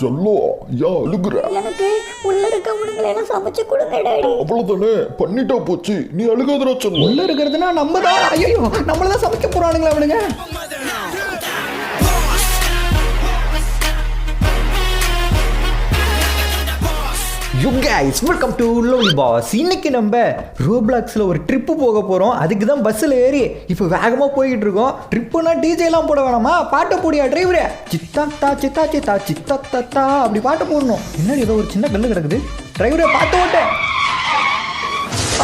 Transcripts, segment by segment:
சொல்லோ யா அழுகுற? எனக்கு உள்ள இருக்கவனுங்களை எல்லாம் சமைச்சு கொடுங்க டாடி. அவ்வளவுதானே, பண்ணிட்டா போச்சு. நீ அழுகாதடா சொல்லோ. உள்ள இருக்கிறதுனா நம்ம தான். ஐயோ, நம்மள தான் சமைக்க போறானுங்களா அவனுங்க? You guys, welcome to lovely pass. இன்னைக்கு நம்ம ரோப்ளாக்ஸில் ஒரு ட்ரிப்பு போக போகிறோம். அதுக்கு தான் பஸ்ஸில் ஏறி இப்போ வேகமாக போய்கிட்டு இருக்கோம். ட்ரிப்புனா டிஜேலாம் போட வேணாமா? பாட்டை போடியா டிரைவரே. சித்தாத்தா சித்தா சித்தா சித்தத்தா அப்படி பாட்டை போடணும். என்னடி ஏதோ ஒரு சின்ன கல்லு கிடக்குது. டிரைவரே பார்த்து ஓட்டேன்.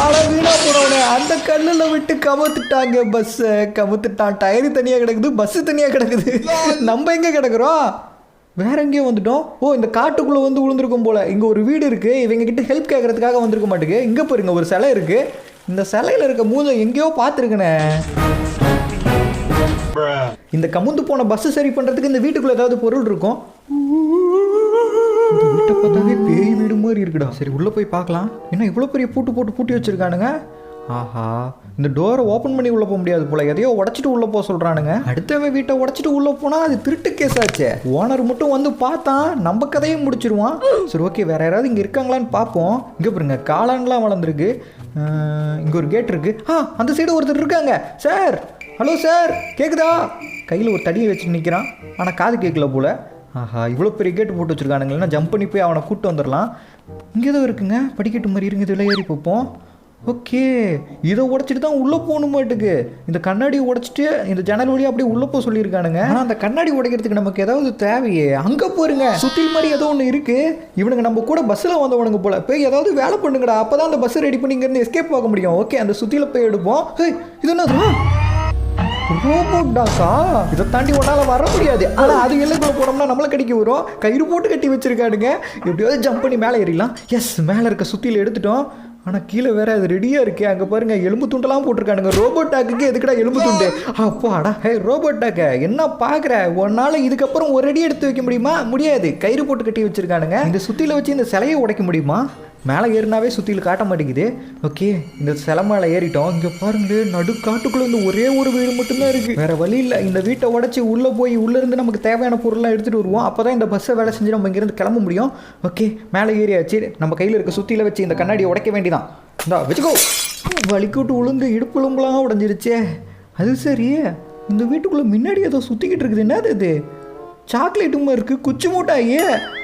ஆனால் வீணா போனவனே அந்த கல்லில் விட்டு கமுத்துட்டாங்க. பஸ்ஸை கமுத்துட்டான். டயரு தனியாக கிடக்குது, பஸ்ஸு தனியாக கிடக்குது. நம்ம எங்கே கிடக்குறோம்? வேற எங்கேயும் வந்துட்டோம். ஓ, இந்த காட்டுக்குள்ளே வந்து விழுந்திருக்கும் போல். இங்கே ஒரு வீடு இருக்குது. இவங்க கிட்ட ஹெல்ப் கேட்கறதுக்காக வந்திருக்க மாட்டேங்க. இங்கே பாருங்க ஒரு சிலை இருக்குது. இந்த சிலையில் இருக்க மூஞ்ச எங்கேயோ பார்த்துருக்கனே. இந்த கமுந்து போன பஸ்ஸு சரி பண்ணுறதுக்கு இந்த வீட்டுக்குள்ளே ஏதாவது பொருள் இருக்கும். இந்த வீட்டை பார்த்தாவே பேய் வீடு மாதிரி இருக்குடா. சரி உள்ளே போய் பார்க்கலாம். என்ன இவ்வளோ பெரிய பூட்டி வச்சுருக்கானுங்க. ஆஹா, இந்த டோரை ஓப்பன் பண்ணி உள்ளே போக முடியாது போல. எதையோ உடச்சிட்டு உள்ளே போக சொல்கிறானுங்க. அடுத்தவன் வீட்டை உடச்சிட்டு உள்ளே போனால் அது திருட்டு கேஸ் ஆச்சே. ஓனர் மட்டும் வந்து பார்த்தான் நம்ம கதையும் முடிச்சிருவான். சரி ஓகே, வேறு யாராவது இங்கே இருக்காங்களான்னு பார்ப்போம். இங்கே பாருங்க காளான்லாம் வளர்ந்துருக்கு. இங்கே ஒரு கேட் இருக்குது. அந்த சைடு ஒருத்தர் இருக்காங்க. சார், ஹலோ சார், கேட்குதா? கையில் ஒரு தடியை வச்சுட்டு நிற்கிறான். ஆனால் காது கேட்கல போல். ஆஹா, இவ்வளோ பெரிய கேட்டு போட்டு வச்சுருக்கானுங்களா. ஜம்ப் பண்ணி போய் அவனை கூப்பிட்டு வந்துடலாம். இங்கே தான் இருக்குங்க படிக்கட்டு மாதிரி. இருங்க, இதில் ஏறி பார்ப்போம். ஓகே, இதை உடச்சிட்டு தான் உள்ளே போகணும் மாட்டுக்கு. இந்த கண்ணாடியை உடச்சிட்டு இந்த ஜன்னல் வழியாக அப்படியே உள்ளே போக சொல்லியிருக்கானுங்க. ஆனால் அந்த கண்ணாடி உடைக்கிறதுக்கு நமக்கு ஏதாவது தேவையே. அங்கே போருங்க சுற்றில் மாதிரி ஏதோ ஒன்று இருக்குது. இவனுங்க நம்ம கூட பஸ்ஸில் வந்தவனுங்க போல. போய் ஏதாவது வேலை பண்ணுங்கடா, அப்போ தான் அந்த பஸ்ஸை ரெடி பண்ணி இங்கேருந்து எஸ்கேப் ஆக முடியும். ஓகே, அந்த சுற்றியில் போய் எடுப்போம். இது என்னது? ரோபோட் டாக்கா? இதை தாண்டி ஒன்றால் வர முடியாது. ஆனால் அது எல்லைக்குள்ளே போனோம்னா நம்மளை கடிக்க வரும். கயிறு போட்டு கட்டி வச்சிருக்கானுங்க. எப்படியாவது ஜம்ப் பண்ணி மேலே ஏறிடலாம். எஸ், மேலே இருக்க சுற்றியில் எடுத்துட்டோம். ஆனால் கீழே வேற அது ரெடியாக இருக்கே. அங்கே பாருங்க எலும்பு துண்டெல்லாம் போட்டிருக்கானுங்க. ரோபோட் டாக்குக்கு எதுக்குடா எலும்பு துண்டு? அப்பாடா. ரோபோட் டாக்க என்ன பார்க்குற? ஒன்னால இதுக்கப்புறம் ஒரு அடி எடுத்து வைக்க முடியுமா? முடியாது. கயிறு போட்டு கட்டி வச்சிருக்கானுங்க. இந்த சுற்றியில் வச்சு இந்த சிலையை உடைக்க முடியுமா? மேலே ஏறினாவே சுற்றியில் காட்ட மாட்டேங்குது. ஓகே, இந்த சிலை மேலே ஏறிட்டோம். இங்கே பாருங்களே, நடு காட்டுக்குள்ளே இந்த ஒரே ஒரு வீடு மட்டும்தான் இருக்குது. வேறு வழி இல்லை. இந்த வீட்டை உடச்சி உள்ளே போய் உள்ளேருந்து நமக்கு தேவையான பொருள்லாம் எடுத்துகிட்டு வருவோம். அப்போ தான் இந்த பஸ்ஸை வேலை செஞ்சு நம்ம இங்கேருந்து கிளம்ப முடியும். ஓகே, மேலே ஏறியாச்சு. நம்ம கையில் இருக்க சுற்றியில் வச்சு இந்த கண்ணாடியை உடைக்க வேண்டியதான். இந்தா வச்சுக்கோ. வலிக்கூட்டு உளுந்து இடுப்புலும்புலாம் உடஞ்சிருச்சே. அது சரி, இந்த வீட்டுக்குள்ளே முன்னாடி ஏதோ சுற்றிக்கிட்டு இருக்குது. என்னது இது? சாக்லேட்டுமா இருக்குது, குச்சி மூட்டாயி.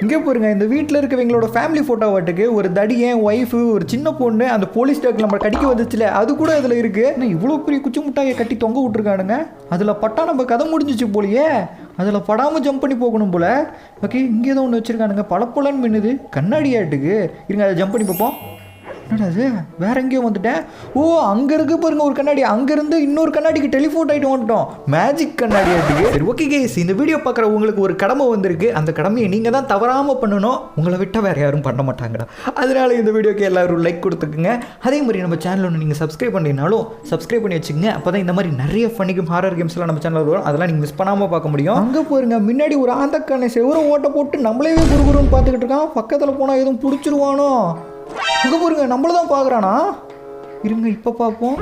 இங்கே பாருங்க, இந்த வீட்டில் இருக்கவங்களோட ஃபேமிலி ஃபோட்டோ வாட்டுக்கு ஒரு தடியன், ஒய்ஃபு, ஒரு சின்ன பொண்ணு, அந்த போலீஸ் டாக் நம்ம கடிக்க வந்துச்சுல அது கூட அதில் இருக்குது. ஆனால் இவ்வளோ பெரிய குச்சி முட்டாயை கட்டி தொங்க விட்டுருக்கானுங்க. அதில் பட்டா நம்ம கதை முடிஞ்சிச்சு போலியே. அதில் படாமல் ஜம்ப் பண்ணி போகணும் போல். ஓகே, இங்கே ஏதோ ஒன்று வச்சுருக்கானுங்க. பழப்பழன்னு மின்னுது. கண்ணாடி ஆட்டுக்கு. இருங்க, அதை ஜம்ப் பண்ணி பார்ப்போம். என்னடா அது? வேற எங்கேயோ வந்துட்டேன். ஓ, அங்கே இருக்கு பாருங்க ஒரு கண்ணாடி. அங்கேருந்து இன்னொரு கண்ணாடிக்கு டெலிஃபோன் ஆகிட்டு வந்துட்டோம். மேஜிக் கண்ணாடி ஆட்டுக்கு. சரி ஓகே கைஸ், இந்த வீடியோ பார்க்குற உங்களுக்கு ஒரு கடமை வந்திருக்கு. அந்த கடமையை நீங்கள் தான் தவறாமல் பண்ணணும். உங்களை விட்டால் வேறு யாரும் பண்ண மாட்டாங்கடா. அதனால இந்த வீடியோக்கு எல்லாரும் லைக் கொடுத்துக்குங்க. அதே மாதிரி நம்ம சேனல் ஒன்று நீங்கள் சப்ஸ்கிரைப் பண்ணினாலும் சப்ஸ்கிரைப் பண்ணி வச்சுக்கோங்க. அப்போ தான் இந்த மாதிரி நிறைய ஃபன்னிக்கும் ஹாரர் கேம்ஸ்லாம் நம்ம சேனலில் வரும். அதெல்லாம் நீங்கள் மிஸ் பண்ணாமல் பார்க்க முடியும். அங்கே போருங்க, முன்னாடி ஒரு ஆந்தக்கான செவரை ஓட்ட போட்டு நம்மளே குருகுருன்னு பார்த்துக்கிட்டு இருக்கான். பக்கத்தில் போனால் எதுவும் பிடிச்சிருவானோ? அங்கே பாருங்க, நம்மள தான் பார்க்குறானா? இருங்க, இப்போ பார்ப்போம்.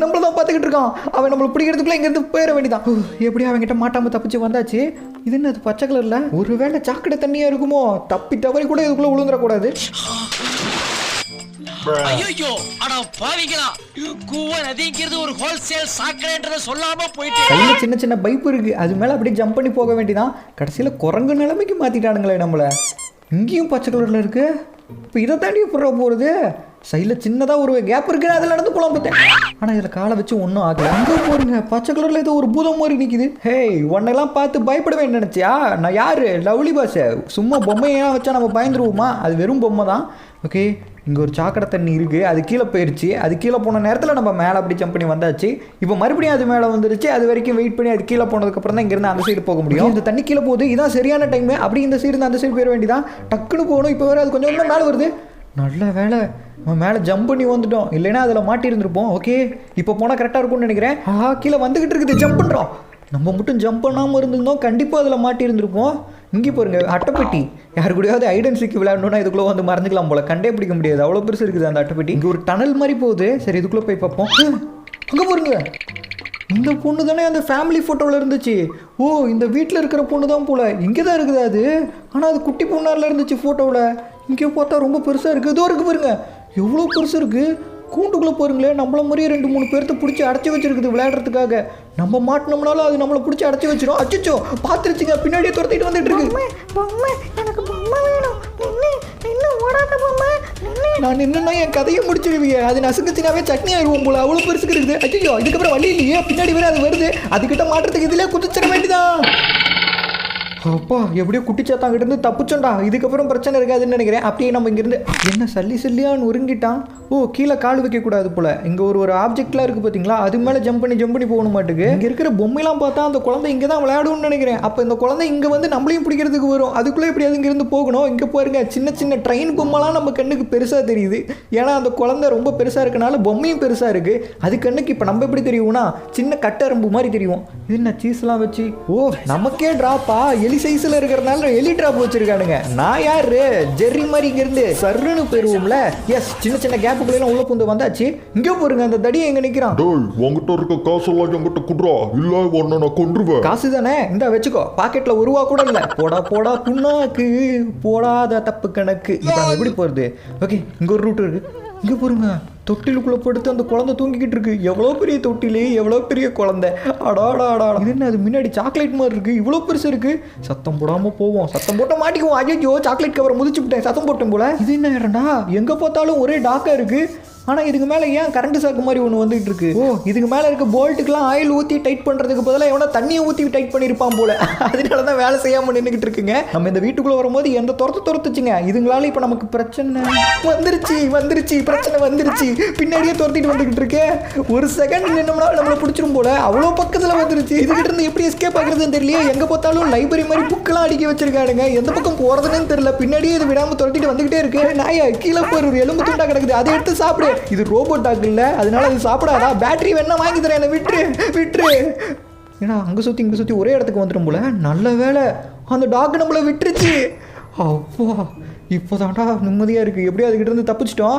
நம்மள தான் பார்த்துக்கிட்டு இருக்கான். அவன் நம்மளை பிடிக்கிறதுக்குள்ள இங்கேருந்து போயிட வேண்டியதான். எப்படியும் அவன்கிட்ட மாட்டாமல் தப்பிச்சு வந்தாச்சு. இது என்ன, அது பச்சை கலரில்? ஒருவேளை சாக்கடை தண்ணியாக இருக்குமோ? தப்பி தவறி கூட இதுக்குள்ளே விழுந்துடக்கூடாது. ஐயோ, அட பாவிங்களா, கூவ நதிங்கிறது ஒரு ஹோல்சேல் சாக்கடைன்றத சொல்லாம போயிட்டு. கையில் சின்ன சின்ன பைப் இருக்குது. அது மேலே அப்படியே ஜம்ப் பண்ணி போக வேண்டியதான். கடைசியில் குரங்கு நிலைமைக்கு மாற்றிட்டானுங்களே நம்மளை. இங்கேயும் பச்சை கலரில் இருக்குது. இப்போ இதை தாண்டி போடுற போகிறது. சைடில் சின்னதாக ஒரு கேப் இருக்குது, அதில் நடந்து போகலாம் பார்த்தேன். ஆனால் இதில் காலை வச்சு ஒன்றும் ஆகலை. அங்கே போடுங்க, பச்சை கலரில் ஏதோ ஒரு பூதம் மாதிரி நிற்கிது. ஹேய், உன்னெல்லாம் பார்த்து பயப்படுவேன் நினச்சியா? நான் யார்? லவ்லி பாஸை. சும்மா பொம்மையெல்லாம் வச்சா நம்ம பயந்துருவோமா? அது வெறும் பொம்மை தான். ஓகே, இங்கே ஒரு சாக்கடை தண்ணி இருக்குது. அது கீழே போயிடுச்சு. அது கீழே போன நேரத்தில் நம்ம மேலே அப்படி ஜம்ப் பண்ணி வந்தாச்சு. இப்போ மறுபடியும் அது மேலே வந்துருச்சு. அது வரைக்கும் வெயிட் பண்ணி அது கீழே போனதுக்கப்புறம் தான் இங்கேருந்து அந்த சைடு போக முடியும். இந்த தண்ணி கீழே போகுது. இதான் சரியான டைமு. அப்படி இந்த சைடு அந்த சைடு போயிட வேண்டியதான். டக்குன்னு போகணும். இப்போ வேறு அது கொஞ்சம் கொஞ்சம் மேலே வருது. நல்ல வேலை நம்ம மேலே ஜம்ப் பண்ணி வந்துட்டோம். இல்லைன்னா அதில் மாட்டியிருந்துருப்போம். ஓகே, இப்போ போனால் கரெக்டாக இருக்கும்னு நினைக்கிறேன். கீழே வந்துக்கிட்டு இருக்குது. ஜம்ப் பண்ணுறோம். நம்ம மட்டும் ஜம்ப் பண்ணாமல் இருந்திருந்தோம், கண்டிப்பாக அதில் மாட்டியிருந்திருப்போம். இங்கே பாருங்க, அட்டைப்பெட்டி. யாரு கூடயாவது ஐடன் சீக்கு விளையாடணும்னா இதுக்குள்ளே வந்து மறைஞ்சிக்கலாம் போல். கண்டே பிடிக்க முடியாது, அவ்வளோ பெருசு இருக்குது அந்த அட்டைப்பெட்டி. இங்கே ஒரு டனல் மாதிரி போகுது. சரி, இதுக்குள்ளே போய் பார்ப்போம். அங்கே பாருங்க, இந்த பொண்ணு தானே அந்த ஃபேமிலி ஃபோட்டோவில் இருந்துச்சு. ஓ இந்த வீட்டில் இருக்கிற பொண்ணு தான் போல. இங்கே தான் இருக்குது அது. ஆனால் அது குட்டி பொண்ணாரில் இருந்துச்சு ஃபோட்டோவில். இங்கே பார்த்தா ரொம்ப பெருசாக இருக்குது. இதோ இருக்குது பாருங்க, எவ்வளோ பெருசு இருக்குது. கூண்டுக்குள்ளே பாருங்களேன், நம்மள மாதிரியே 2-3 பேர்த்த பிடிச்சி அடைச்சி வச்சிருக்குது விளையாடுறதுக்காக. நம்ம மாட்டினோம்னாலும் அது நம்மளை பிடிச்சி அடைச்சி வச்சிடும். அச்சோ பார்த்துருச்சுங்க, பின்னாடியே துரத்திட்டு வந்துட்டு இருக்கு. பொம்மை எனக்கு பொம்மை வேணும். இன்னும் ஓடாத பொம்மை. நான் என்னன்னா என் கதையை முடிச்சிருவீங்க. அது நசுக்குச்சினாவே சட்னி ஆயிடுவோம் போல, அவ்வளோ பெருசுக்கு இருக்குது. அச்சோ இதுக்கப்புறம் வழி இல்லையே, பின்னாடி வேற அது வருது. அதுக்கிட்ட மாட்டுறதுக்கு இதிலே குதிச்சிட வேண்டியதான். அப்பா எப்படியோ குட்டிச்சாத்தாங்கிட்ட இருந்து தப்பிச்சோண்டா. இதுக்கப்புறம் பிரச்சனை இருக்காதுன்னு நினைக்கிறேன். அப்படியே நம்ம இங்கேருந்து என்ன சல்லியான்னு உருங்கிட்டான். ஓ கீழே கால் வைக்கக்கூடாது போல். இங்கே ஒரு ஆப்ஜெக்ட்லாம் இருக்குது பார்த்தீங்களா, அது மேலே ஜம்ப் பண்ணி போகணும் மாட்டுக்கு. இங்கே இருக்கிற பொம்மைலாம் பார்த்தா அந்த குழந்தை இங்கே தான் விளையாடும்னு நினைக்கிறேன். அப்போ இந்த குழந்தை இங்கே வந்து நம்மளையும் பிடிக்கிறதுக்கு வரும். அதுக்குள்ளே எப்படியாவது இங்கேருந்து போகணும். இங்கே பாருங்க, சின்ன ட்ரெயின் பொம்மைலாம் நம்ம கண்ணுக்கு பெருசாக தெரியுது. ஏன்னா அந்த குழந்தை ரொம்ப பெருசாக இருக்கனால பொம்மையும் பெருசாக இருக்குது. அது கண்ணுக்கு இப்போ நம்ம எப்படி தெரியும்னா சின்ன கட்டரும்பு மாதிரி தெரியும். இது என்ன சீஸ்லாம் வச்சு, ஓ நமக்கே ட்ராப்பா எலி சைஸில் இருக்கிறனால எலி ட்ராப் வச்சிருக்கானுங்க. நான் யாரு ஜெர்ரி மாதிரி இங்கேருந்து சர்ன்னு போயிடுவோம்ல. எஸ் சின்ன கேப்புக்குள்ளே உள்ள பூந்து வந்தாச்சு. இங்கே போருங்க, அந்த தடியை எங்கே நிற்கிறான். டேய் உங்ககிட்ட இருக்க காசெல்லாம் என்கிட்ட குடுறா, இல்லை உன்னை நான் கொன்றுவேன். காசு தானே, இந்த வச்சுக்கோ. பாக்கெட்டில் ஒரு ரூபா கூட இல்லை. போடா புண்ணாக்கு, போடாத தப்பு கணக்கு. இப்போ நம்ம எப்படி போகிறது? ஓகே இங்கே ஒரு ரூட் இருக்குது. இங்கே போருங்க, தொட்டிலுக்குள்ளே படுத்து அந்த குழந்தை தூங்கிக்கிட்டு இருக்கு. எவ்வளோ பெரிய தொட்டிலே, எவ்வளோ பெரிய குழந்தை. அடாடா இது என்ன, அது முன்னாடி சாக்லேட் மாதிரி இருக்குது. இவ்வளோ பெருசு இருக்குது. சத்தம் போடாமல் போவோம். சத்தம் போட்டால் மாட்டிக்குவோம். ஐயோ சாக்லேட் கவரை முதிச்சு விட்டேன், சத்தம் போட்டேன் போல. இது என்ன இடம்டா, எங்கே பார்த்தாலும் ஒரே டாக்காக இருக்குது. ஆனால் இதுக்கு மேலே ஏன் கரண்ட் சாக்கு மாதிரி ஒன்று வந்துகிட்டு இருக்கு. ஓ இதுக்கு மேலே இருக்க போல்ட்டுக்கெலாம் ஆயில் ஊற்றி டைட் பண்ணுறதுக்கு பதிலாக எவனா தண்ணியை ஊற்றி டைட் பண்ணியிருப்பான் போல. அதனால தான் வேலை செய்யாமல் நின்றுக்கிட்டு இருக்குங்க. நம்ம இந்த வீட்டுக்குள்ளே வரும்போது எந்த துரத்துச்சுங்க. இதுங்களால இப்போ நமக்கு பிரச்சனை வந்துருச்சு பிரச்சனை வந்துருச்சு. பின்னாடியே துரத்திட்டு வந்துக்கிட்டு இருக்கேன். ஒரு செகண்ட் நின்னோம்னா நம்மளை பிடிச்சிரும் போல, அவ்வளோ பக்கத்தில் வந்துருச்சு. இதுகிட்ட இருந்து எப்படி எஸ்கேப் ஆகுறதுன்னு தெரியல. எங்கே பார்த்தாலும் லைப்ரரி மாதிரி புக்கெல்லாம் அடிக்க வச்சிருக்கானுங்க. எந்த பக்கம் போகிறதுன்னு தெரியல. பின்னாடியே இது விடாமல் துரத்திட்டு வந்துக்கிட்டே இருக்கு. நாயா கீழே போய் ஒரு எலும்பு துண்டா கிடக்குது, அதை எடுத்து சாப்பிடு. இது ரோபோட் டாக் இல்ல, அதனால அது சாப்பிடாதா. பேட்டரி வேணா வாங்கி தரேன், என்ன விட்டுரு. ஏன்னா அங்கே சுற்றி ஒரே இடத்துக்கு வந்துடும் போல. நல்ல வேலை அந்த டாக் நம்மளை விட்டுருச்சு. அப்போ இப்போதான்டா நிம்மதியாக இருக்குது. எப்படியும் அதுக்கிட்ட இருந்து தப்பிச்சிட்டோம்.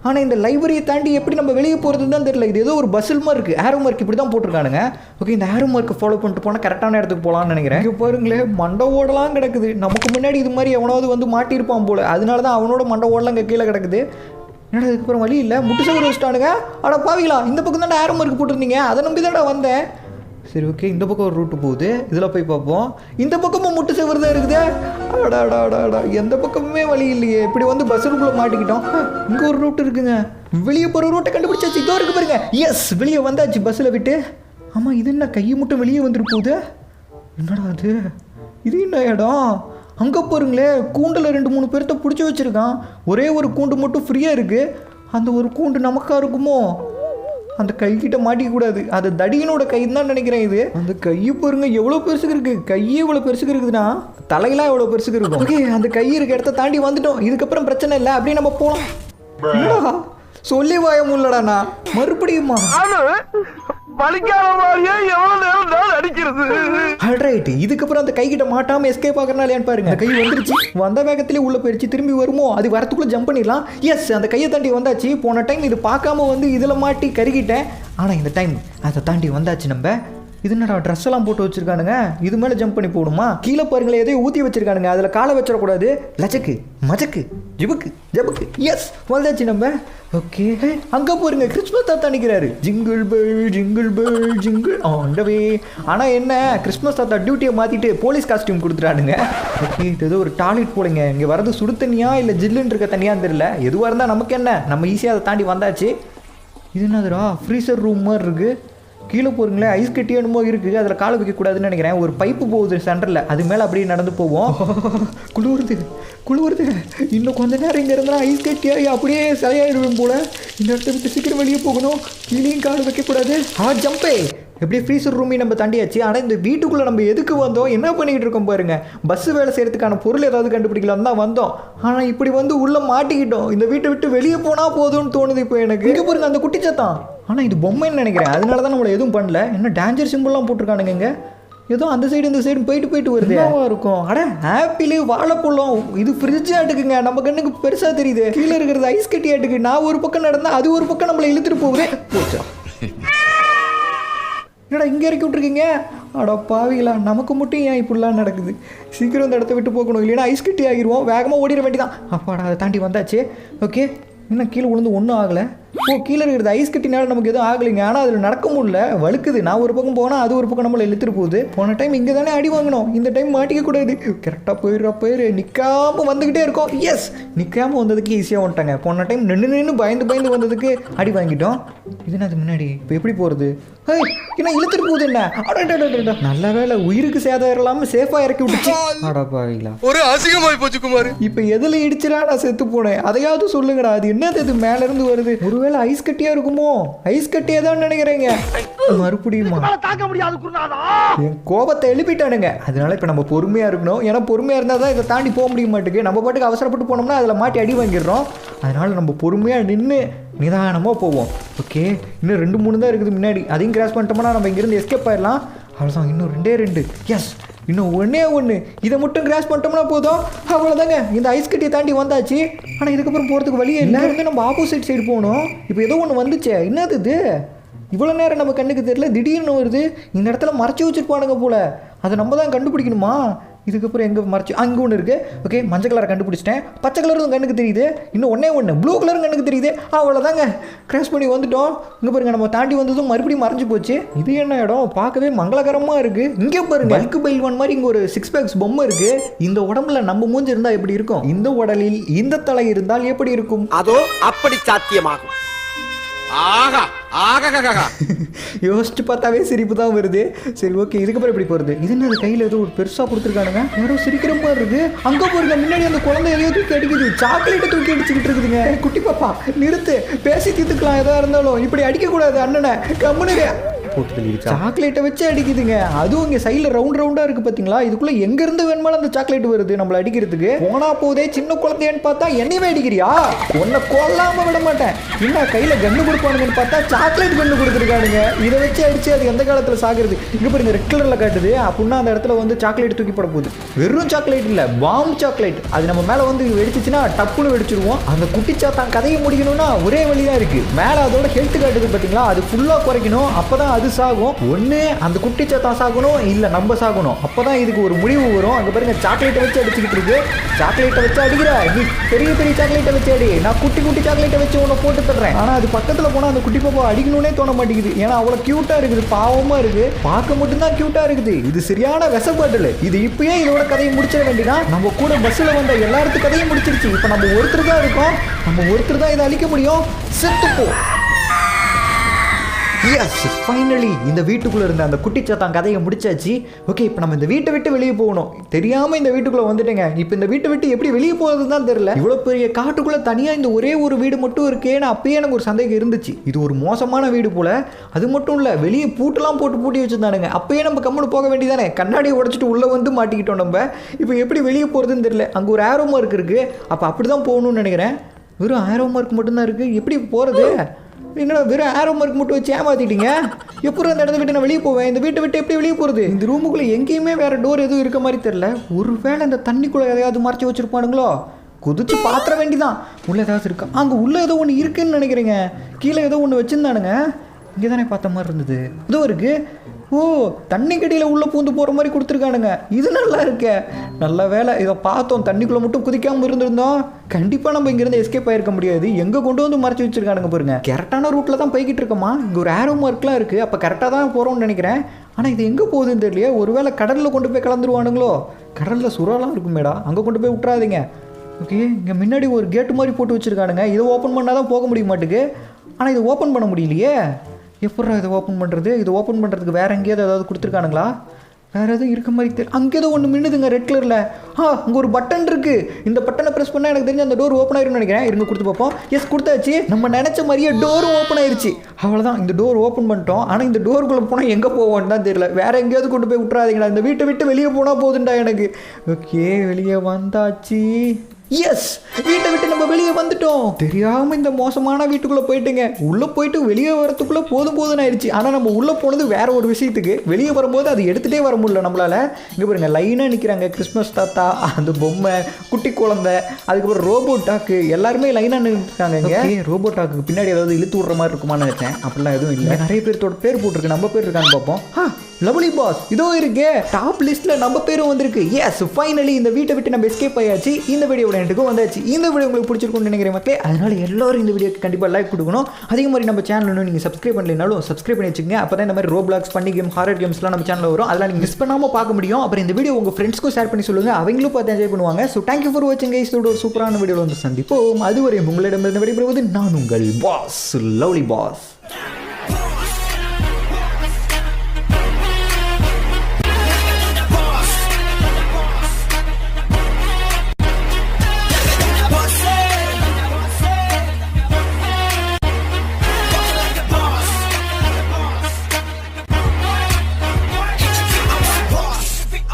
ஆனால் இந்த லைப்ரரியை தாண்டி எப்படி நம்ம வெளியே போகிறதுன்னு தான் தெரியல. இது ஏதோ ஒரு பஸ்ஸில் மாதிரி இருக்குது. ஏரோ மார்க் இப்படி தான் போட்டிருக்கானுங்க. ஓகே இந்த ஏரோ மார்க்கை ஃபாலோ பண்ணிட்டு போனால் கரெக்டான இடத்துக்கு போகலான்னு நினைக்கிறேன். இங்கே பாருங்களேன், மண்டை ஓடலாம் கிடக்குது. நமக்கு முன்னாடி இது மாதிரி எவனாவது வந்து மாட்டியிருப்பான் போல, அதனால தான் அவனோட மண்டை ஓடலாம் இங்கே கீழே கிடக்குது. என்னடா இதுக்கப்புறம் வழி இல்லை, முட்டு சவறு வச்சுட்டானுங்க. அட பாவிங்களா, இந்த பக்கம் தான் ஏரோ மார்க் போட்டிருந்தீங்க, அதை நம்பி தான்டா வந்தேன். சரி ஓகே இந்த பக்கம் ஒரு ரூட்டு போகுது, இதில் போய் பார்ப்போம். இந்த பக்கமும் முட்டு சவறு தான் இருக்குது. அடாடாடாடா எந்த பக்கமுமே வழி இல்லையே. இப்படி வந்து பஸ்ஸுக்குள்ளே மாட்டிக்கிட்டோம். இங்கே ஒரு ரூட்டு இருக்குங்க. வெளியே போகிற ரூட்டை கண்டுபிடிச்சாச்சு. இதோ இருக்கு பாருங்க. எஸ் வெளியே வந்தாச்சு பஸ்ஸில் விட்டு. ஆமாம் இது என்ன கையை மட்டும் வெளியே வந்துட்டு போகுது. என்னடா அது, இது என்ன இடம்? அங்கே போகிறீங்களே, கூண்டில் 2-3 பேர்த்த பிடிச்சி வச்சுருக்கான். ஒரே ஒரு கூண்டு மட்டும் ஃப்ரீயாக இருக்குது. அந்த ஒரு கூண்டு நமக்கா இருக்குமோ? அந்த கைக்கிட்ட மாட்டிக்கூடாது. அது தடியனோட கைன்னு தான் நினைக்கிறேன். இது அந்த கையை பாருங்க எவ்வளோ பெருசுக்கு இருக்குது. கையே இவ்வளோ பெருசுக்கு இருக்குதுன்னா தலையெல்லாம் எவ்வளோ பெருசுக்கு இருக்கும். ஓகே அந்த கை இருக்க இடத்த தாண்டி வந்துட்டோம். இதுக்கப்புறம் பிரச்சனை இல்லை, அப்படியே நம்ம போகலாம். சொல்லி வாய முடியலடாண்ணா, மறுபடியுமா இதுக்கப்புறம் அந்த கைகிட்ட மாட்டாம எஸ்கேப் ஆகிறனால பாருங்க. கை வந்துருச்சு, வந்த வேகத்திலே உள்ள போயிடுச்சு. திரும்பி வருமோ, அது வரத்துக்குள்ள ஜம்ப் பண்ணிடலாம். எஸ் அந்த கையை தாண்டி வந்தாச்சு. போன டைம் இது பார்க்காம வந்து இதில் மாட்டி கருகிட்டேன். ஆனால் இந்த டைம் அதை தாண்டி வந்தாச்சு. நம்ம இது என்னடா ட்ரெஸ் எல்லாம் போட்டு வச்சிருக்கானுங்க. இது மேலே ஜம்ப் பண்ணி போகணுமா? கீழே பாருங்களேன், எதையும் ஊற்றி வச்சிருக்கானுங்க. அதில் காலை வச்சிடக்கூடாது. லச்சக்கு மஜக்கு ஜிபுக்கு ஜபுக்கு. எஸ் வந்தாச்சு நம்ம. ஓகே அங்கே போருங்க, கிறிஸ்மஸ் தாத்தா நிற்கிறாரு. ஜிங்கிள் பெல் ஜிங்கிள் ஆண்டவே. ஆனால் என்ன, கிறிஸ்மஸ் தாத்தா டியூட்டியை மாற்றிட்டு போலீஸ் காஸ்டியூம் கொடுத்துட்டானுங்க. ஓகே இது ஏதோ ஒரு டாய்லெட் போடுங்க. இங்கே வரது சுடு தண்ணியா இல்லை ஜில்லுன்னு இருக்க தண்ணியான்னு தெரியல. எதுவாக இருந்தால் நமக்கு என்ன, நம்ம ஈஸியாக அதை தாண்டி வந்தாச்சு. இது என்னதுடா, ஃப்ரீசர் ரூம் மாதிரி இருக்குது. கீழே போகிறீங்களே, ஐஸ் கட்டி என்னமோ இருக்குது. அதில் காலை வைக்கக்கூடாதுன்னு நினைக்கிறேன். ஒரு பைப்பு போகுது சென்டரில், அது மேலே அப்படியே நடந்து போவோம். குளிருது. இன்னும் கொஞ்ச நேரம் இங்கே இருந்தால் ஐஸ் கட்டியாகி அப்படியே சிலையாயிடுவேன் போல். இந்த இடத்த விட்டு சீக்கிரம் வெளியே போகணும். கீழேயும் காலை வைக்கக்கூடாது. ஜம்பே எப்படியே ஃப்ரீசர் ரூமையும் நம்ம தாண்டியாச்சு. ஆனால் இந்த வீட்டுக்குள்ளே நம்ம எதுக்கு வந்தோம், என்ன பண்ணிக்கிட்டு இருக்கோம் பாருங்க. பஸ்ஸு வேலை செய்கிறதுக்கான பொருள் ஏதாவது கண்டுபிடிக்கலாம் தான் வந்தோம். ஆனால் இப்படி வந்து உள்ளே மாட்டிக்கிட்டோம். இந்த வீட்டை விட்டு வெளியே போனால் போதும்னு தோணுது இப்போ எனக்கு. இங்கே பாருங்க அந்த குட்டி சத்தம். ஆனால் இது பொம்மைன்னு நினைக்கிறேன், அதனால தான் நம்மளை எதுவும் பண்ணல. என்ன டேஞ்சர் சிம்பிள்லாம் போட்டிருக்கானுங்க இங்கே. ஏதோ அந்த சைடு இந்த சைடு போயிட்டு வருது. இருக்கும். அட ஆப்பிள் வாழைப்பழம், இது ஃப்ரிட்ஜ் ஆட்டுக்குங்க. நம்ம கண்ணுக்கு பெருசாக தெரியுது. கீழே இருக்கிறது ஐஸ் கட்டி ஆட்டுக்கு. நான் ஒரு பக்கம் நடந்தால் அது ஒரு பக்கம் நம்மளை இழுத்துட்டு போகுது. போச்சா என்னடா இங்கே இறக்கி விட்ருக்கீங்க? அடா பாவிகளா, நமக்கு மட்டும் ஏன் இப்படிலாம் நடக்குது? சீக்கிரம் இந்த இடத்த விட்டு போகணும், இல்லைன்னா ஐஸ் கட்டி ஆகிடுவோம். வேகமாக ஓடிட வேண்டியதான். அப்பாடா, அதை தாண்டி வந்தாச்சு. ஓகே, இன்னும் கீழே விழுந்து ஒன்றும் ஆகலை. ஓ, கீழே இருக்கிறது ஐஸ் கட்டினால நமக்கு எதுவும் ஆகலைங்க. ஆனால் அதில் நடக்க முடியல, வழுக்குது. நான் ஒரு பக்கம் போனால் அது ஒரு பக்கம் நம்மளை இழுத்துட்டு போகுது. போன டைம் இங்கே தானே அடி வாங்கணும், இந்த டைம் மாட்டிக்க கூடாது. கரெக்டாக போயிடு. நிற்காம வந்துக்கிட்டே இருக்கோம். எஸ், நிற்காம வந்ததுக்கு ஈஸியாக வந்துட்டாங்க. போன டைம் நின்று பயந்து வந்ததுக்கு அடி வாங்கிட்டோம். இதுனா அது முன்னாடி இப்போ எப்படி போகிறது? என்ன இழுத்துட்டு போகுது என்ன? அடடா, நல்ல வேலை உயிருக்கு சேதம் இல்லாமல் சேஃபாக இறக்கி விட்டுச்சு. அடா பாவிங்களா, ஒரு அசிங்கமாய் போச்சு குமார். இப்போ எதில் இடிச்சுடா நான் செத்து போனேன்? அதையாவது சொல்லுங்கடா. அது என்னது? இது மேலேருந்து வருது. ஒருவேளை ஐஸ் கட்டியா இருக்குமோ? ஐஸ் கட்டியே தான் நினைக்கிறேங்க. மறுபடியுமா? தாங்க முடியாது குருநாதா. என் கோபத்தை எழுப்பிட்டானுங்க. அதனால இப்போ நம்ம பொறுமையாக இருக்கணும். ஏன்னா பொறுமையாக இருந்தால் தான் இதை தாண்டி போக முடிய மாட்டேங்குது. நம்ம பாட்டுக்கு அவசரப்பட்டு போனோம்னா அதில் மாட்டி அடி வாங்கிடுறோம். அதனால நம்ம பொறுமையாக நின்று நிதானமாக போவோம். ஓகே, இன்னும் 2-3 தான் இருக்குது முன்னாடி. அதையும் கிராஸ் பண்ணிட்டோம்னா நம்ம இங்கேருந்து எஸ்கேப் ஆயிடலாம். அவ்வளோதான், இன்னும் 2. எஸ், இன்னும் 1. இதை மட்டும் கிராஸ் பண்ணிட்டோம்னா போதும். அவ்வளோதாங்க, இந்த ஐஸ் கட்டியை தாண்டி வந்தாச்சு. ஆனால் இதுக்கப்புறம் போகிறதுக்கு வழியே இல்லை. இருந்து நம்ம ஆப்போசிட் சைடு போகணும். இப்போ ஏதோ ஒன்று வந்துச்சே, என்னது இது? இவ்வளோ நேரம் நம்ம கண்ணுக்கு தெரியல, திடீர்னு வருது. இந்த இடத்துல மறைச்சி வச்சுருப்பானுங்க போல. அதை நம்ம தான் கண்டுபிடிக்கணுமா? இதுக்கப்புறம் எங்கே மறைச்சி? அங்கே ஒன்று இருக்குது. ஓகே, மஞ்சள் கலரை கண்டுபிடிச்சிட்டேன். பச்சை கலரும் கண்ணுக்கு தெரியுது. இன்னும் 1 ப்ளூ கலரும் கண்ணுக்கு தெரியுது. அவ்வளோதாங்க, கிராஸ் பண்ணி வந்துட்டோம். இங்கே பாருங்க, நம்ம தாண்டி வந்ததும் மறுபடியும் மறைஞ்சு போச்சு. இது என்ன இடம்? பார்க்கவே மங்களகரமாக இருக்குது. இங்கே பாருங்க, பல்க் பைல்வான் மாதிரி இங்கே ஒரு 6 பேக்ஸ் பொம்மை இருக்குது. இந்த உடம்புல நம்ம மூஞ்சி இருந்தால் எப்படி இருக்கும்? இந்த உடலில் இந்த தலை இருந்தால் எப்படி இருக்கும்? அதோ அப்படி சாத்தியமாகும். ஆகா ஆகா யோசிச்சு பார்த்தாவே சிரிப்பு தான் வருது. சரி, ஓகே, இதுக்கப்புறம் எப்படி போகிறது? இது என்ன கையில் ஏதோ ஒரு பெருசாக கொடுத்துருக்கானுங்க. யாரோ சிரிக்கிற மாதிரி இருக்குது. அங்கே போயிருக்க முன்னாடி அந்த குழந்தை எதையோ தூக்கி அடிக்குது. சாக்லேட்டை தூக்கி அடிச்சுக்கிட்டு இருக்குதுங்க. குட்டி பாப்பா நிறுத்து, பேசி தீர்த்துக்கலாம். எதாக இருந்தாலும் இப்படி அடிக்கக்கூடாது அண்ணனை. கம்முனுங்க. சாக்லேட்டை வச்சு அடிக்குதுங்க. அதுவும் இங்கே சைடில் ரவுண்டாக இருக்குது பார்த்தீங்களா? இதுக்குள்ளே எங்கேருந்து வேணுமாலும் அந்த சாக்லேட் வருது நம்மளை அடிக்கிறதுக்கு. போனா போதே சின்ன குழந்தையன்னு பார்த்தா என்னையவே அடிக்கிறியா? உன்னை கொல்லாமல் விட மாட்டேன். என்ன கையில் கன்று கொடுப்பானுங்கன்னு பார்த்தா சாக்லேட் கன்று கொடுத்துருக்கானுங்க. இதை வச்சு அடிச்சு அது எந்த காலத்தில் சாகுறது? இங்கே பாருங்க, ரெட் கலரில் காட்டுது. அப்படின்னா அந்த இடத்துல வந்து சாக்லேட் தூக்கி போட போகுது. வெறும் சாக்லேட் இல்லை, பாம் சாக்லேட். அது நம்ம மேலே வந்து வெடிச்சிச்சுன்னா டப்புன்னு வெடிச்சிருவோம். அந்த குட்டிச்சாத்தான் கதையை முடிக்கணும்னா ஒரே வழி தான் இருக்குது. மேலே அதோட ஹெல்த் காட்டுது பார்த்தீங்களா? அது ஃபுல்லாக குறைக்கணும். அப்போ தான் அது சாகும். ஒன்று அந்த குட்டிச்சாத்தான் சாகணும், இல்லை நம்ம சாகணும். அப்போ தான் இதுக்கு ஒரு முடிவு வரும். அங்கே பாருங்க, சாக்லேட்டை வச்சு அடிச்சுக்கிட்டு இருக்கு. சாக்லேட்டை வச்சு அடிக்கிற நீ, பெரிய சாக்லேட்டை வச்சு அடி. நான் குட்டி சாக்லேட்டை வச்சு உன்னை போட்டு தர்றேன். ஆனால் அது பக்கத்தில் போனால் அந்த குட்டி பாப்பா அடிக்கணும்னே தோண மாட்டேங்குது. ஏன்னா அவ்வளோ க்யூட்டாக இருக்குது, பாவமாக இருக்குது. பார்க்க மட்டும்தான் க்யூட்டாக இருக்குது. இது சரியான விஷப்பாட்டில். இது இப்பயே இதோட கதையை முடிச்சிட வேண்டியதான். நம்ம கூட பஸ்ஸில் வந்த எல்லாத்துக்கும் கதையும் முடிச்சிருச்சு. இப்போ நம்ம ஒருத்தர் தான் இருக்கோம். நம்ம ஒருத்தர் தான் இதை அழிக்க முடியும். செத்துப்போ. எஸ், ஃபைனலி இந்த வீட்டுக்குள்ளே இருந்த அந்த குட்டிச்சாத்தான் கதையை முடிச்சாச்சு. ஓகே, இப்போ நம்ம இந்த வீட்டை விட்டு வெளியே போகணும். தெரியாமல் இந்த வீட்டுக்குள்ளே வந்துட்டேங்க. இப்போ இந்த வீட்டை விட்டு எப்படி வெளியே போகிறது தான் தெரியல. இவ்வளோ பெரிய காட்டுக்குள்ளே தனியாக இந்த ஒரே ஒரு வீடு மட்டும் இருக்கேன்னு அப்பயே எனக்கு ஒரு சந்தேகம் இருந்துச்சு. இது ஒரு மோசமான வீடு போல். அது மட்டும் இல்லை, வெளியே பூட்டெல்லாம் பூட்டி வச்சுருந்தானுங்க. அப்பயே நம்ம கம்முன்னு போக வேண்டியதானே. கண்ணாடியை உடச்சிட்டு உள்ளே வந்து மாட்டிக்கிட்டோம் நம்ம. இப்போ எப்படி வெளியே போகிறதுன்னு தெரியல. அங்கே ஒரு ஆரோ மார்க் இருக்குது. அப்போ அப்படி தான் போகணும்னு நினைக்கிறேன். வெறும் ஆரோ மார்க் மட்டும்தான் இருக்குது. எப்படி போகிறது? என்னடா வெறும் ஆரோ மார்க் மட்டும் வச்சு ஏமாத்திட்டீங்க? எப்படி அந்த இடத்த விட்டு நான் வெளியே போவேன்? இந்த வீட்டை விட்டு எப்படி வெளியே போகிறது? இந்த ரூமுக்குள்ளே எங்கேயுமே வேறு டோர் எதுவும் இருக்க மாதிரி தெரில. ஒருவேளை இந்த தண்ணிக்குள்ளே எதையாவது மறைச்சி வச்சுருப்பானுங்களோ? குதிச்சு பாத்திர வேண்டிதான். உள்ளே ஏதாவது இருக்கா? அங்கே உள்ளே ஏதோ ஒன்று இருக்குன்னு நினைக்கிறேங்க. கீழே ஏதோ ஒன்று வச்சுருந்தானுங்க. இங்கே தானே பார்த்த மாதிரி இருந்தது. இதோ இருக்குது. ஓ, தண்ணி கடியில் உள்ளே பூந்து போகிற மாதிரி கொடுத்துருக்கானுங்க. இது நல்லா இருக்க. நல்ல வேலை, இதை பார்த்தோம். தண்ணிக்குள்ளே மட்டும் குதிக்காமல் இருந்திருந்தோம் கண்டிப்பாக நம்ம இங்கேருந்து எஸ்கேப் ஆகிருக்க முடியாது. எங்கே கொண்டு வந்து மறைச்சி வச்சுருக்கானுங்க பாருங்க. கரெக்டான ரூட்டில் தான் போய்கிட்டு இருக்கோமா? இங்கே ஒரு ஆரோ மார்க்லாம் இருக்குது. அப்போ கரெக்டாக தான் போகிறோம்னு நினைக்கிறேன். ஆனால் இது எங்கே போகுதுன்னு தெரியல. ஒருவேளை கடலில் கொண்டு போய் கலந்துருவானுங்களோ? கடலில் சுறாலாம் இருக்குமேடா, அங்கே கொண்டு போய் விட்றாதீங்க. ஓகே, இங்கே முன்னாடி ஒரு கேட்டு மாதிரி போட்டு வச்சுருக்கானுங்க. இதை ஓப்பன் பண்ணால் தான் போக முடிய மாட்டுக்கு. ஆனால் இதை ஓப்பன் பண்ண முடியலையே. எப்படா இதை ஓப்பன் பண்ணுறது? இது ஓப்பன் பண்ணுறதுக்கு வேறு எங்கேயாவது ஏதாவது கொடுத்துருக்கானுங்களா? வேறு எதுவும் இருக்க மாதிரி தெரியல. அங்கே ஏதோ ஒன்று மின்னுதுங்க ரெட் கலரில். அங்கே ஒரு பட்டன் இருக்குது. இந்த பட்டனை ப்ரெஸ் பண்ணால் எனக்கு தெரிஞ்சு அந்த டோர் ஓப்பன் ஆயிரும்னு நினைக்கிறேன். இருங்க கொடுத்து பார்ப்போம். எஸ், கொடுத்தாச்சு. நம்ம நினச்ச மாதிரியே டோரும் ஓப்பன் ஆயிருச்சு. அவ்வளோதான், இந்த டோர் ஓப்பன் பண்ணிட்டோம். ஆனால் இந்த டோருக்குள்ளே போனால் எங்கே போவோன்னு தான் தெரியல. வேறு எங்கேயாவது கொண்டு போய் விட்றாதீங்களா? இந்த வீட்டை விட்டு வெளியே போனால் போதுண்டா எனக்கு. ஓகே, வெளியே வந்தாச்சு. எஸ், வீட்டை விட்டு நம்ம வெளியே வந்துட்டோம். தெரியாம இந்த மோசமான வீட்டுக்குள்ள போயிட்டுங்க. உள்ள போயிட்டு வெளியே வரத்துக்குள்ள போதும்னு ஆயிடுச்சு. ஆனா நம்ம உள்ள போனது வேற ஒரு விஷயத்துக்கு. வெளியே வரும்போது அது எடுத்துட்டே வர முடியல நம்மளால. இங்க பாருங்க, லைனா நிக்கிறாங்க. கிறிஸ்மஸ் தாத்தா, அந்த பொம்மை, குட்டி குழந்தை, அதுக்கப்புறம் ரோபோட்டாக்கு, எல்லாருமே லைனா நின்றுருக்காங்க. இங்க ரோபோட்டாக்கு பின்னாடி ஏதாவது இழுத்து விடுற மாதிரி இருக்குமான்னு நினைச்சேன். அப்படிலாம் எதுவும் இல்லை. நிறைய பேர்த்தோட பேர் போட்டிருக்கு. நம்ம பேர் இருக்கான்னு பார்ப்போம். லவ்லி பாஸ் இதோ இருக்கு. டாப் லிஸ்ட்ல நம்ம பேரும் வந்திருக்கு. எஸ், ஃபைனலி இந்த வீட்டை விட்டு நம்ம எஸ்கேப் ஆயாச்சு. இந்த வீடியோட எண்டுக்கும் வந்தாச்சு. இந்த வீடியோ உங்களுக்கு பிடிச்சிருக்கும்னு நினைக்கிறேன் மக்களே. அதனால எல்லாரும் இந்த வீடியோக்கு கண்டிப்பாக லைக் கொடுக்கணும். அதே மாதிரி நம்ம சேனல் இன்னும் நீங்கள் சப்ஸ்கிரைப் பண்ணலைனாலும் சப்ஸ்கிரைப் பண்ணி வச்சுக்கோங்க. அப்போ தான் இந்த மாதிரி ரோப்ளாக்ஸ், பண்ணி கேம், ஹாரர் கேம்ஸ்லாம் நம்ம சேனலில் வரும். அதெல்லாம் நீங்கள் மிஸ் பண்ணாமல் பார்க்க முடியும். அப்புறம் இந்த வீடியோ உங்கள் ஃப்ரெண்ட்ஸ்க்கும் ஷேர் பண்ணி சொல்லுங்கள். அவங்களும் பார்த்து என்ஜாய் பண்ணுவாங்க. ஸோ தேங்க்யூ ஃபார் வாட்சிங் கைஸ். இதோட ஒரு சூப்பரான வீடியோவில் வந்து சந்திப்போம். அதுவரை உங்களிடமிருந்து விடைபெறுவது நான் உங்கள் பாஸ், லவ்லி பாஸ்.